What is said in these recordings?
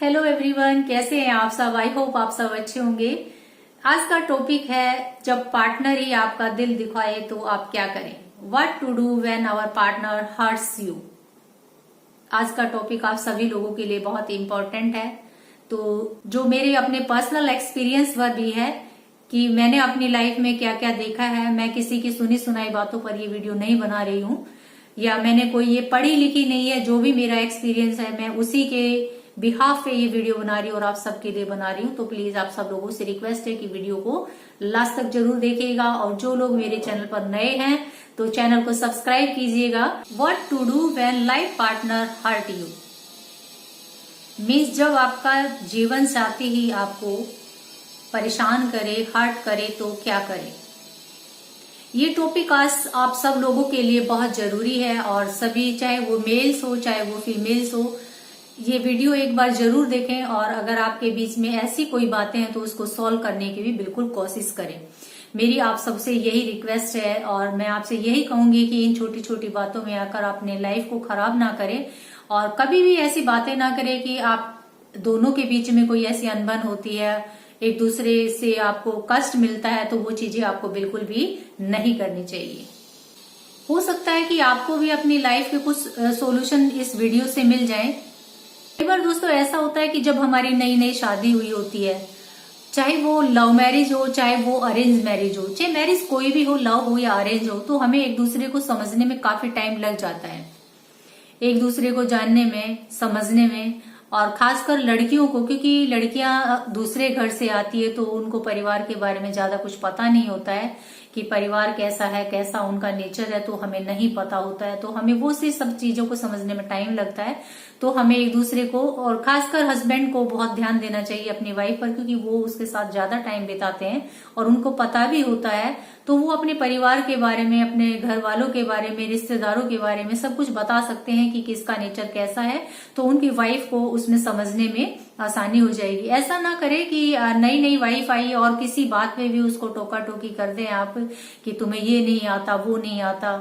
Hello everyone, कैसे हैं आप सब। आई होप आप सब अच्छे होंगे। आज का टॉपिक है, जब पार्टनर ही आपका दिल दिखाए तो आप क्या करें। What to do when our partner hurts you. आज का टॉपिक आप सभी लोगों के लिए बहुत इंपॉर्टेंट है। तो जो मेरे अपने पर्सनल एक्सपीरियंस पर भी है कि मैंने अपनी लाइफ में क्या क्या देखा है। मैं किसी की सुनी सुनाई बातों पर ये वीडियो नहीं बना रही हूँ, या मैंने कोई ये पढ़ी लिखी नहीं है। जो भी मेरा एक्सपीरियंस है मैं उसी के बिहाफ पे ये वीडियो बना रही हूँ और आप सबके लिए बना रही हूँ। तो प्लीज आप सब लोगों से रिक्वेस्ट है कि वीडियो को लास्ट तक जरूर देखिएगा। और जो लोग मेरे चैनल पर नए हैं तो चैनल को सब्सक्राइब कीजिएगा। What to do when life partner hurt you means, जब आपका जीवन साथी ही आपको परेशान करे, हर्ट करे तो क्या करें। ये टॉपिक आज आप सब लोगों के लिए बहुत जरूरी है। और सभी, चाहे वो मेल्स हो चाहे वो फीमेल्स हो, ये वीडियो एक बार जरूर देखें। और अगर आपके बीच में ऐसी कोई बातें हैं तो उसको सॉल्व करने की भी बिल्कुल कोशिश करें। मेरी आप सबसे यही रिक्वेस्ट है और मैं आपसे यही कहूंगी कि इन छोटी छोटी बातों में आकर अपने लाइफ को खराब ना करें। और कभी भी ऐसी बातें ना करें कि आप दोनों के बीच में कोई ऐसी अनबन होती है, एक दूसरे से आपको कष्ट मिलता है, तो वो चीजें आपको बिल्कुल भी नहीं करनी चाहिए। हो सकता है कि आपको भी अपनी लाइफ के कुछ सॉल्यूशन इस वीडियो से मिल जाएं। कई बार दोस्तों ऐसा होता है कि जब हमारी नई नई शादी हुई होती है, चाहे वो लव मैरिज हो चाहे वो अरेंज मैरिज हो, चाहे मैरिज कोई भी हो, लव हो या अरेंज हो, तो हमें एक दूसरे को समझने में काफी टाइम लग जाता है, एक दूसरे को जानने में, समझने में। और खासकर लड़कियों को, क्योंकि लड़कियां दूसरे घर से आती है तो उनको परिवार के बारे में ज्यादा कुछ पता नहीं होता है कि परिवार कैसा है, कैसा उनका नेचर है, तो हमें नहीं पता होता है। तो हमें वो से सब चीजों को समझने में टाइम लगता है। तो हमें एक दूसरे को, और खासकर हस्बैंड को बहुत ध्यान देना चाहिए अपनी वाइफ पर, क्योंकि वो उसके साथ ज्यादा टाइम बिताते हैं और उनको पता भी होता है। तो वो अपने परिवार के बारे में, अपने घर वालों के बारे में, रिश्तेदारों के बारे में सब कुछ बता सकते हैं कि किसका नेचर कैसा है। तो उनकी वाइफ को उसमें समझने में आसानी हो जाएगी। ऐसा ना करे कि नई नई वाइफ आई और किसी बात में भी उसको टोका टोकी कर दें आप कि तुम्हें ये नहीं आता, वो नहीं आता।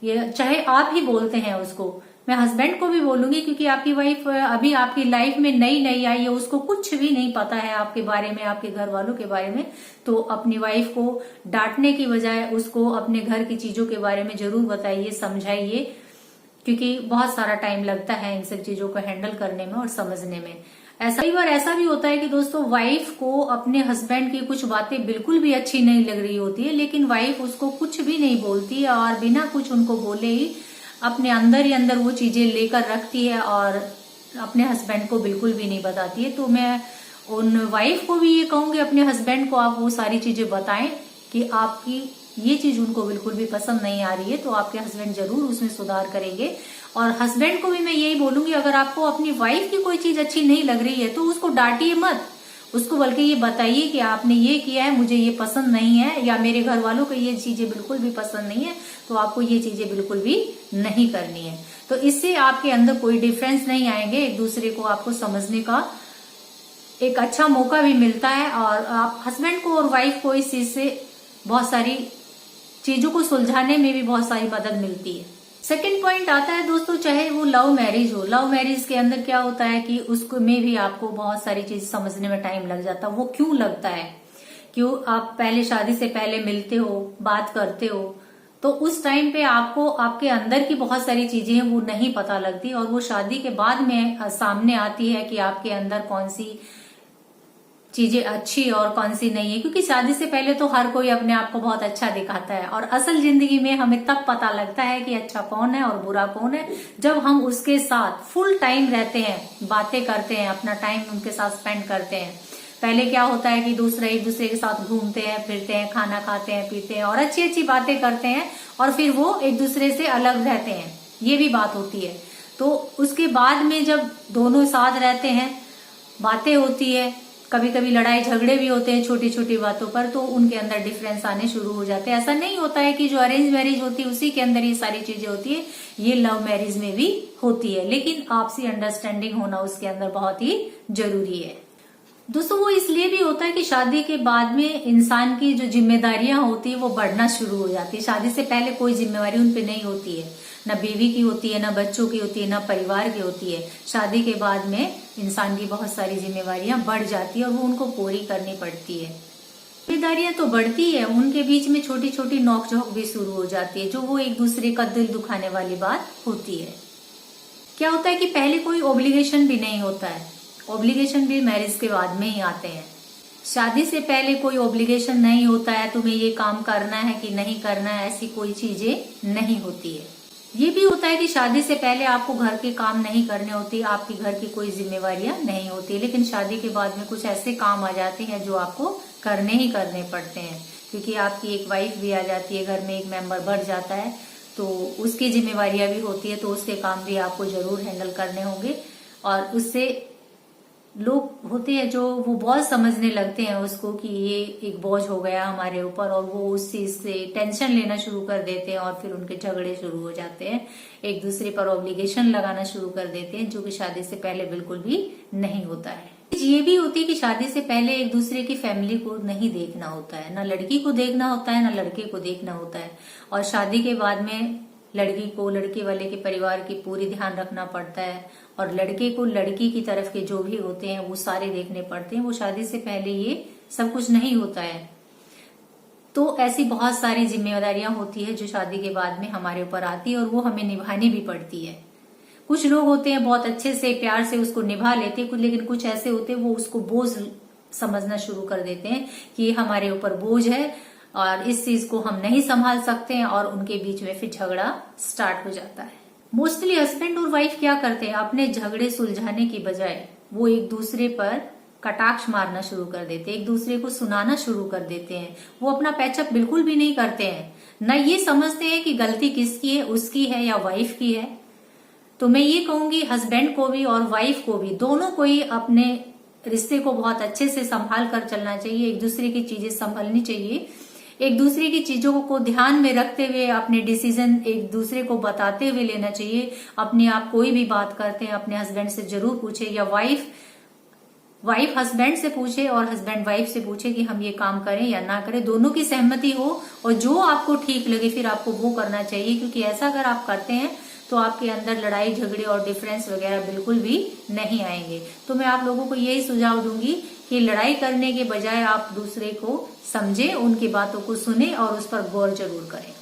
ये चाहे आप ही बोलते हैं उसको, मैं हस्बैंड को भी बोलूंगी, क्योंकि आपकी वाइफ अभी आपकी लाइफ में नई नई आई है, उसको कुछ भी नहीं पता है आपके बारे में, आपके घर वालों के बारे में। तो अपनी वाइफ को डांटने की बजाय उसको अपने घर की चीजों के बारे में जरूर बताइए, समझाइए, क्योंकि बहुत सारा टाइम लगता है इन सब चीजों को हैंडल करने में और समझने में। कई बार ऐसा भी होता है कि दोस्तों वाइफ को अपने हस्बैंड की कुछ बातें बिल्कुल भी अच्छी नहीं लग रही होती है, लेकिन वाइफ उसको कुछ भी नहीं बोलती और बिना कुछ उनको बोले ही अपने अंदर ही अंदर वो चीजें लेकर रखती है और अपने हस्बैंड को बिल्कुल भी नहीं बताती है। तो मैं उन वाइफ को भी ये कहूंगी, अपने हस्बैंड को आप वो सारी चीजें बताएं कि आपकी ये चीज उनको बिल्कुल भी पसंद नहीं आ रही है, तो आपके हस्बैंड जरूर उसमें सुधार करेंगे। और हस्बैंड को भी मैं यही बोलूंगी, अगर आपको अपनी वाइफ की कोई चीज अच्छी नहीं लग रही है तो उसको डांटिए मत, उसको बल्कि ये बताइए कि आपने ये किया है, मुझे ये पसंद नहीं है, या मेरे घर वालों को ये चीजें बिल्कुल भी पसंद नहीं है, तो आपको ये चीजें बिल्कुल भी नहीं करनी है। तो इससे आपके अंदर कोई डिफरेंस नहीं आएंगे, एक दूसरे को आपको समझने का एक अच्छा मौका भी मिलता है। और आप हस्बैंड को और वाइफ को इस चीज से बहुत सारी चीजों को सुलझाने में भी बहुत सारी मदद मिलती है। सेकंड पॉइंट आता है दोस्तों, चाहे वो लव मैरिज हो, लव मैरिज के अंदर क्या होता है कि उसको में भी आपको बहुत सारी चीज समझने में टाइम लग जाता है। वो क्यों लगता है, क्यों आप पहले शादी से पहले मिलते हो, बात करते हो, तो उस टाइम पे आपको आपके अंदर की बहुत सारी चीजें हैं वो नहीं पता लगती, और वो शादी के बाद में सामने आती है कि आपके अंदर कौन सी चीजें अच्छी और कौन सी नहीं है। क्योंकि शादी से पहले तो हर कोई अपने आप को बहुत अच्छा दिखाता है, और असल जिंदगी में हमें तब पता लगता है कि अच्छा कौन है और बुरा कौन है, जब हम उसके साथ फुल टाइम रहते हैं, बातें करते हैं, अपना टाइम उनके साथ स्पेंड करते हैं। पहले क्या होता है कि एक दूसरे के साथ घूमते हैं, फिरते हैं, खाना खाते हैं, पीते हैं और अच्छी अच्छी बातें करते हैं, और फिर वो एक दूसरे से अलग रहते हैं, ये भी बात होती है। तो उसके बाद में जब दोनों साथ रहते हैं, बातें होती है, कभी कभी लड़ाई झगड़े भी होते हैं छोटी छोटी बातों पर, तो उनके अंदर डिफरेंस आने शुरू हो जाते हैं। ऐसा नहीं होता है कि जो अरेंज मैरिज होती है उसी के अंदर ये सारी चीजें होती है, ये लव मैरिज में भी होती है, लेकिन आपसी अंडरस्टैंडिंग होना उसके अंदर बहुत ही जरूरी है। दोस्तों वो इसलिए भी होता है कि शादी के बाद में इंसान की जो जिम्मेदारियां होती है वो बढ़ना शुरू हो जाती है। शादी से पहले कोई जिम्मेवारी उन पे नहीं होती है, ना बीवी की होती है, ना बच्चों की होती है, ना परिवार की होती है। शादी के बाद में इंसान की बहुत सारी जिम्मेवारियां बढ़ जाती है और वो उनको पूरी करनी पड़ती है। जिम्मेदारियां तो बढ़ती है, उनके बीच में छोटी छोटी नोकझोंक भी शुरू हो जाती है, जो वो एक दूसरे का दिल दुखाने वाली बात होती है। क्या होता है कि पहले कोई ऑब्लिगेशन भी नहीं होता है, ऑब्लिगेशन भी मैरिज के बाद में ही आते हैं। शादी से पहले कोई ऑब्लिगेशन नहीं होता है, तुम्हें ये काम करना है कि नहीं करना है, ऐसी कोई चीजें नहीं होती है। ये भी होता है कि शादी से पहले आपको घर के काम नहीं करने होते, आपकी घर की कोई जिम्मेवारियां नहीं होती, लेकिन शादी के बाद में कुछ ऐसे काम आ जाते हैं जो आपको करने ही करने पड़ते हैं, क्योंकि आपकी एक वाइफ भी आ जाती है, घर में एक मेंबर बढ़ जाता है, तो उसकी जिम्मेवारियां भी होती है, तो उसके काम भी आपको जरूर हैंडल करने होंगे। और उससे लोग होते हैं जो वो बहुत समझने लगते हैं उसको कि ये एक बोझ हो गया हमारे ऊपर, और वो उस चीज से टेंशन लेना शुरू कर देते हैं और फिर उनके झगड़े शुरू हो जाते हैं, एक दूसरे पर ऑब्लिगेशन लगाना शुरू कर देते हैं, जो कि शादी से पहले बिल्कुल भी नहीं होता है। ये भी होती है कि शादी से पहले एक दूसरे की फैमिली को नहीं देखना होता है, ना लड़की को देखना होता है, ना लड़के को देखना होता है। और शादी के बाद में लड़की को लड़के वाले के परिवार की पूरी ध्यान रखना पड़ता है, और लड़के को लड़की की तरफ के जो भी होते हैं वो सारे देखने पड़ते हैं। वो शादी से पहले ये सब कुछ नहीं होता है। तो ऐसी बहुत सारी जिम्मेदारियां होती है जो शादी के बाद में हमारे ऊपर आती है, और वो हमें निभानी भी पड़ती है। कुछ लोग होते हैं बहुत अच्छे से प्यार से उसको निभा लेते हैं, लेकिन कुछ ऐसे होते हैं वो उसको बोझ समझना शुरू कर देते हैं कि ये हमारे ऊपर बोझ है और इस चीज को हम नहीं संभाल सकते हैं, और उनके बीच में फिर झगड़ा स्टार्ट हो जाता है। मोस्टली हस्बैंड और वाइफ क्या करते हैं, अपने झगड़े सुलझाने की बजाय वो एक दूसरे पर कटाक्ष मारना शुरू कर देते हैं, एक दूसरे को सुनाना शुरू कर देते हैं। वो अपना पैचअप बिल्कुल भी नहीं करते हैं, न ये समझते हैं कि गलती किसकी है, उसकी है या वाइफ की है। तो मैं ये कहूंगी हस्बैंड को भी और वाइफ को भी, दोनों को ही अपने रिश्ते को बहुत अच्छे से संभाल कर चलना चाहिए, एक दूसरे की चीजें संभालनी चाहिए, एक दूसरे की चीजों को ध्यान में रखते हुए अपने डिसीजन एक दूसरे को बताते हुए लेना चाहिए। अपने आप कोई भी बात करते हैं अपने हस्बैंड से जरूर पूछे, या वाइफ हस्बैंड से पूछे और हस्बैंड वाइफ से पूछे कि हम ये काम करें या ना करें, दोनों की सहमति हो और जो आपको ठीक लगे फिर आपको वो करना चाहिए। क्योंकि ऐसा अगर आप करते हैं तो आपके अंदर लड़ाई झगड़े और डिफरेंस वगैरह बिल्कुल भी नहीं आएंगे। तो मैं आप लोगों को यही सुझाव दूंगी कि लड़ाई करने के बजाय आप दूसरे को समझें, उनकी बातों को सुने और उस पर गौर जरूर करें।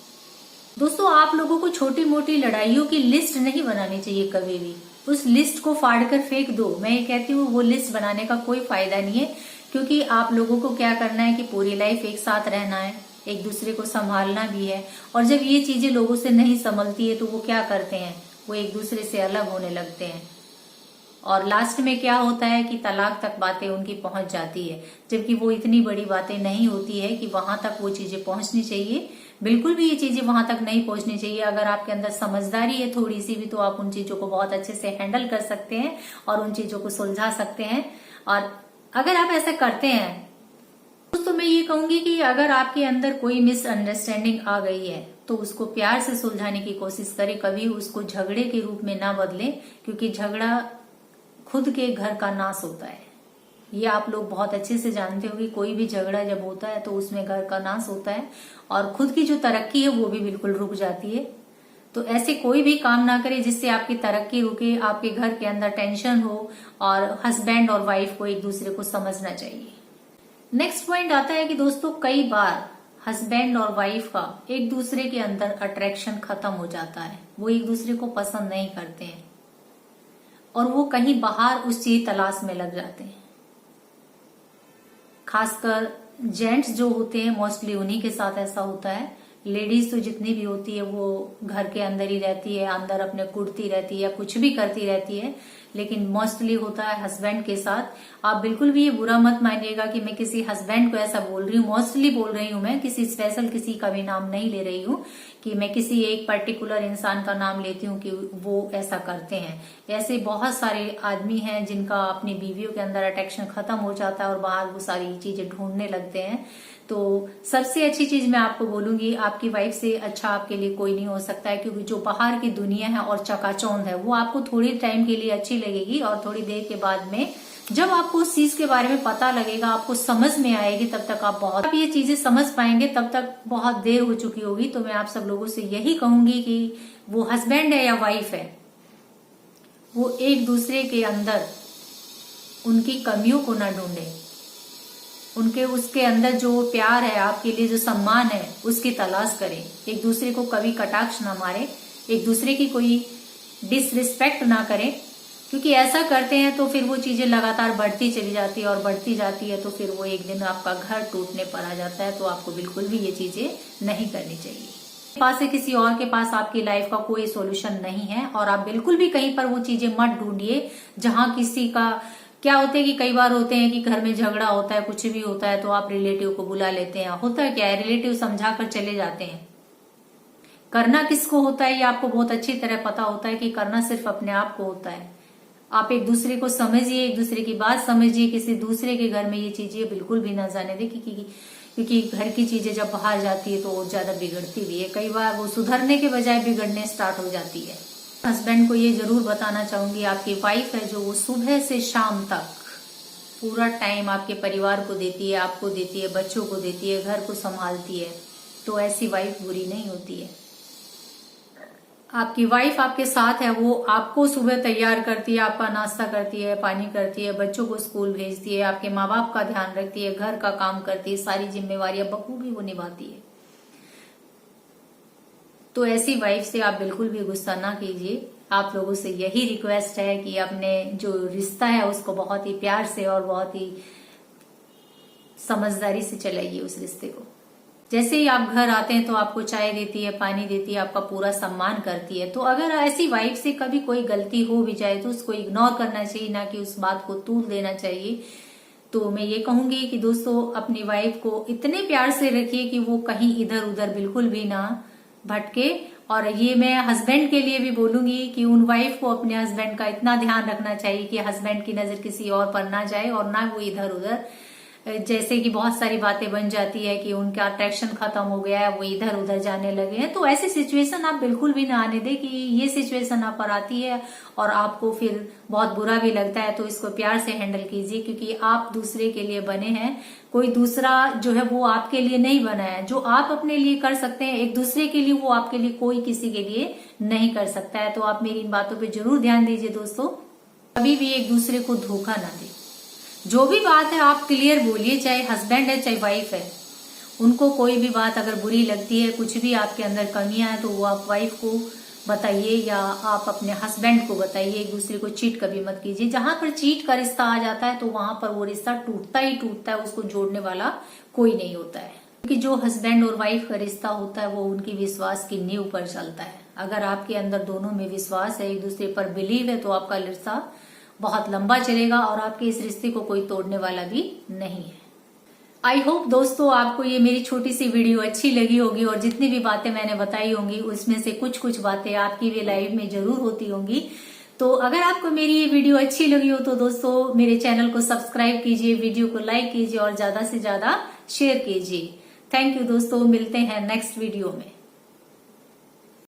दोस्तों, आप लोगों को छोटी मोटी लड़ाइयों की लिस्ट नहीं बनानी चाहिए कभी भी, उस लिस्ट को फाड़ कर फेंक दो। मैं ये कहती हूँ वो लिस्ट बनाने का कोई फायदा नहीं है, क्योंकि आप लोगों को क्या करना है कि पूरी लाइफ एक साथ रहना है, एक दूसरे को संभालना भी है। और जब ये चीजें लोगों से नहीं संभलती है तो वो क्या करते हैं, वो एक दूसरे से अलग होने लगते हैं, और लास्ट में क्या होता है कि तलाक तक बातें उनकी पहुंच जाती है, जबकि वो इतनी बड़ी बातें नहीं होती है कि वहां तक वो चीजें पहुंचनी चाहिए। बिल्कुल भी ये चीजें वहां तक नहीं पहुंचनी चाहिए। अगर आपके अंदर समझदारी है थोड़ी सी भी, तो आप उन चीजों को बहुत अच्छे से हैंडल कर सकते हैं और उन चीजों को सुलझा सकते हैं। और अगर आप ऐसा करते हैं तो मैं ये कहूंगी कि अगर आपके अंदर कोई मिसअंडरस्टैंडिंग आ गई है तो उसको प्यार से सुलझाने की कोशिश करें, कभी उसको झगड़े के रूप में ना बदलें, क्योंकि झगड़ा खुद के घर का नाश होता है। ये आप लोग बहुत अच्छे से जानते हो कि कोई भी झगड़ा जब होता है तो उसमें घर का नाश होता है और खुद की जो तरक्की है वो भी बिल्कुल रुक जाती है। तो ऐसे कोई भी काम ना करें जिससे आपकी तरक्की रुके, आपके घर के अंदर टेंशन हो, और हस्बैंड और वाइफ को एक दूसरे को समझना चाहिए। नेक्स्ट पॉइंट आता है कि दोस्तों, कई बार हस्बैंड और वाइफ का एक दूसरे के अंदर अट्रैक्शन खत्म हो जाता है, वो एक दूसरे को पसंद नहीं करते हैं और वो कहीं बाहर उस चीज तलाश में लग जाते हैं। खासकर जेंट्स जो होते हैं मोस्टली उन्हीं के साथ ऐसा होता है। लेडीज तो जितनी भी होती है वो घर के अंदर ही रहती है, अंदर अपने कुड़ती रहती है या कुछ भी करती रहती है, लेकिन मोस्टली होता है हस्बैंड के साथ। आप बिल्कुल भी ये बुरा मत मानिएगा कि मैं किसी हस्बैंड को ऐसा बोल रही हूँ, मोस्टली बोल रही हूँ, मैं किसी स्पेशल किसी का भी नाम नहीं ले रही हूँ कि मैं किसी एक पर्टिकुलर इंसान का नाम लेती हूँ कि वो ऐसा करते हैं। ऐसे बहुत सारे आदमी हैं जिनका अपनी बीवियों के अंदर अट्रैक्शन खत्म हो जाता है और बाहर वो सारी चीजें ढूंढने लगते हैं। तो सबसे अच्छी चीज मैं आपको बोलूंगी, आपकी वाइफ से अच्छा आपके लिए कोई नहीं हो सकता है, क्योंकि जो बाहर की दुनिया है और चकाचौंध है वो आपको थोड़ी टाइम के लिए अच्छी लगेगी और थोड़ी देर के बाद में जब आपको उस चीज के बारे में पता लगेगा, आपको समझ में आएगी, तब तक आप ये चीजें समझ पाएंगे, तब तक बहुत देर हो चुकी होगी। तो मैं आप सब लोगों से यही कहूंगी कि वो हस्बैंड है या वाइफ है, वो एक दूसरे के अंदर उनकी कमियों को ना ढूंढे, उसके अंदर जो प्यार है, आपके लिए जो सम्मान है, उसकी तलाश करें। एक दूसरे को कभी कटाक्ष ना मारे, एक दूसरे की कोई डिसरिस्पेक्ट ना करें, क्योंकि ऐसा करते हैं तो फिर वो चीजें लगातार बढ़ती चली जाती है और बढ़ती जाती है, तो फिर वो एक दिन आपका घर टूटने पर आ जाता है। तो आपको बिल्कुल भी ये चीजें नहीं करनी चाहिए। पास से किसी और के पास आपकी लाइफ का कोई सॉल्यूशन नहीं है, और आप बिल्कुल भी कहीं पर वो चीजें मत ढूंढिए जहां किसी का क्या होता है कि कई बार होते हैं कि घर में झगड़ा होता है, कुछ भी होता है, तो आप रिलेटिव को बुला लेते हैं। होता है क्या है, रिलेटिव समझा कर चले जाते हैं। करना किसको होता है ये आपको बहुत अच्छी तरह पता होता है कि करना सिर्फ अपने आप को होता है। आप एक दूसरे को समझिए, एक दूसरे की बात समझिए, किसी दूसरे के घर में ये चीजें बिल्कुल भी ना जाने दे, क्योंकि घर की चीजें जब बाहर जाती है तो और ज्यादा बिगड़ती भी है। कई बार वो सुधरने के बजाय बिगड़ने स्टार्ट हो जाती है। हस्बैंड को ये जरूर बताना चाहूंगी, आपकी वाइफ है जो वो सुबह से शाम तक पूरा टाइम आपके परिवार को देती है, आपको देती है, बच्चों को देती है, घर को संभालती है, तो ऐसी वाइफ बुरी नहीं होती है। आपकी वाइफ आपके साथ है, वो आपको सुबह तैयार करती है, आपका नाश्ता करती है, पानी करती है, बच्चों को स्कूल भेजती है, आपके माँ बाप का ध्यान रखती है, घर का काम करती है, सारी जिम्मेवारियां बखूबी वो निभाती है। तो ऐसी वाइफ से आप बिल्कुल भी गुस्सा ना कीजिए। आप लोगों से यही रिक्वेस्ट है कि अपने जो रिश्ता है उसको बहुत ही प्यार से और बहुत ही समझदारी से चलाइए उस रिश्ते को। जैसे ही आप घर आते हैं तो आपको चाय देती है, पानी देती है, आपका पूरा सम्मान करती है। तो अगर ऐसी वाइफ से कभी कोई गलती हो भी जाए तो उसको इग्नोर करना चाहिए, ना कि उस बात को तूल देना चाहिए। तो मैं ये कहूंगी कि दोस्तों, अपनी वाइफ को इतने प्यार से रखिए कि वो कहीं इधर उधर बिल्कुल भी ना भटके। और ये मैं हस्बैंड के लिए भी बोलूंगी कि उन वाइफ को अपने हस्बैंड का इतना ध्यान रखना चाहिए कि हस्बैंड की नजर किसी और पर ना जाए, और ना वो इधर उधर, जैसे कि बहुत सारी बातें बन जाती है कि उनका अट्रैक्शन खत्म हो गया है, वो इधर उधर जाने लगे हैं। तो ऐसी सिचुएशन आप बिल्कुल भी ना आने दें कि ये सिचुएशन आप पर आती है और आपको फिर बहुत बुरा भी लगता है। तो इसको प्यार से हैंडल कीजिए, क्योंकि आप दूसरे के लिए बने हैं, कोई दूसरा जो है वो आपके लिए नहीं बना है। जो आप अपने लिए कर सकते हैं एक दूसरे के लिए, वो आपके लिए कोई किसी के लिए नहीं कर सकता है। तो आप मेरी इन बातों पे जरूर ध्यान दीजिए दोस्तों, कभी भी एक दूसरे को धोखा ना दें। जो भी बात है आप क्लियर बोलिए, चाहे हस्बैंड है चाहे वाइफ है, उनको कोई भी बात अगर बुरी लगती है, कुछ भी आपके अंदर कमियां हैं, तो वो आप वाइफ को बताइए या आप अपने हस्बैंड को बताइए। एक दूसरे को चीट कभी मत कीजिए। जहां पर चीट का रिश्ता आ जाता है तो वहां पर वो रिश्ता टूटता ही टूटता है, उसको जोड़ने वाला कोई नहीं होता है। क्योंकि जो हस्बैंड और वाइफ का रिश्ता होता है वो उनकी विश्वास की नींव पर चलता है। अगर आपके अंदर दोनों में विश्वास है, एक दूसरे पर बिलीव है, तो आपका रिश्ता बहुत लंबा चलेगा और आपके इस रिश्ते को कोई तोड़ने वाला भी नहीं है। आई होप दोस्तों आपको ये मेरी छोटी सी वीडियो अच्छी लगी होगी, और जितनी भी बातें मैंने बताई होंगी उसमें से कुछ बातें आपकी भी लाइफ में जरूर होती होंगी। तो अगर आपको मेरी ये वीडियो अच्छी लगी हो तो दोस्तों मेरे चैनल को सब्सक्राइब कीजिए, वीडियो को लाइक कीजिए और ज्यादा से ज्यादा शेयर कीजिए। थैंक यू दोस्तों, मिलते हैं नेक्स्ट वीडियो में।